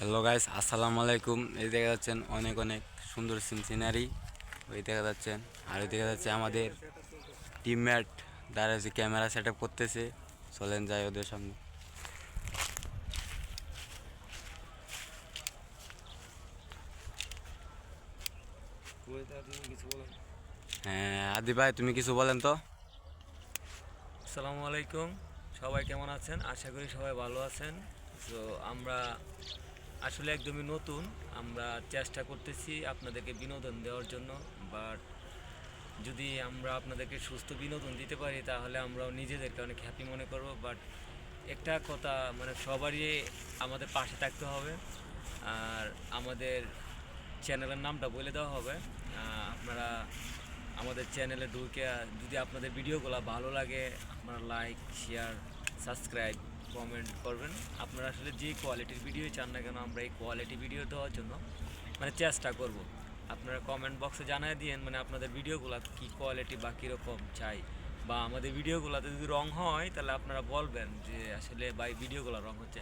Hello guys, আসসালামু আলাইকুম। এই দেখা যাচ্ছেন অনেক অনেক সুন্দর সিনারি। ওই দেখা যাচ্ছেন, আর ওই দেখা যাচ্ছে আমাদের টিমমেট দাঁড়া যে ক্যামেরা সেট আপ করতেছে। চলেন যাই ওদের সামনে। হ্যাঁ আদি ভাই, তুমি কিছু বলেন তো। আসসালামু আলাইকুম। সবাই কেমন আছেন? আশা করি সবাই ভালো আছেন। তো আমরা আসলে একদমই নতুন। আমরা চেষ্টা করতেছি আপনাদেরকে বিনোদন দেওয়ার জন্য। বাট যদি আমরা আপনাদেরকে সুস্থ বিনোদন দিতে পারি তাহলে আমরাও নিজেদেরকে অনেক হ্যাপি মনে করব। বাট একটা কথা, মানে সবারই আমাদের পাশে থাকতে হবে। আর আমাদের চ্যানেলের নামটা বলে দেওয়া হবে। আপনারা আমাদের চ্যানেলে ঢুকে যদি আপনাদের ভিডিওগুলো ভালো লাগে, আপনারা লাইক, শেয়ার, সাবস্ক্রাইব, কমেন্ট করবেন। আপনারা আসলে যে কোয়ালিটির ভিডিও চান না কেন, আমরা এই কোয়ালিটি ভিডিও দেওয়ার জন্য মানে চেষ্টা করব। আপনারা কমেন্ট বক্সে জানিয়ে দিন মানে আপনাদের ভিডিওগুলো কী কোয়ালিটি বা কীরকম চাই, বা আমাদের ভিডিওগুলোতে যদি রং হয় তাহলে আপনারা বলবেন যে আসলে বা এই ভিডিওগুলো রং হচ্ছে।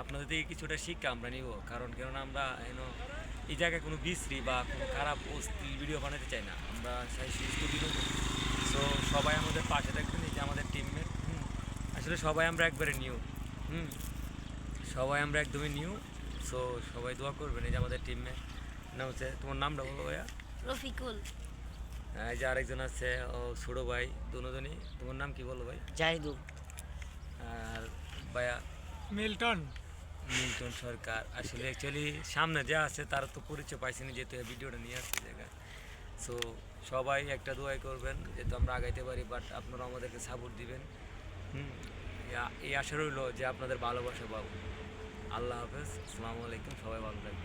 আপনাদের থেকে কিছুটা শিক্ষা আমরা নিব, কেননা আমরা এই জায়গায় কোনো বিশ্রী বা কোনো খারাপ অশ্লীল ভিডিও বানাতে চাই না। আমরা চাই সুস্থ বিনোদন। সো সবাই আমাদের পাশে থাকবেন, এই যে আমাদের টিমমেট। আসলে সবাই আমরা একবারে নিউ। হুম সবাই আমরা একদমই নিউ। সো সবাই দোয়া করবেন। এই যে আমাদের টিমমেট নাম হচ্ছে, তোমার নামটা বলো ভাইয়া। রফিকুল। এই যে আরেকজন আছে, ও ছোটো ভাই, দুজনই। তোমার নাম কি বলো ভাই? জাহিদুল। আর ভাইয়া মিল্টন। মিল্টন সরকার। আসলে অ্যাকচুয়ালি সামনে যা আছে তার তো পরিচয় পাইছিনি, যেহেতু এই ভিডিওটা নিয়ে আসছে জায়গায়। সো সবাই একটা দোয়াই করবেন যেহেতু আমরা আগাইতে পারি, বাট আপনারা আমাদেরকে সাপোর্ট দিবেন। হুম এই আশা রইল যে আপনাদের ভালোবাসা পাবো। আল্লাহ হাফেজ, আসসালামু আলাইকুম, সবাই ভালো থাকবেন।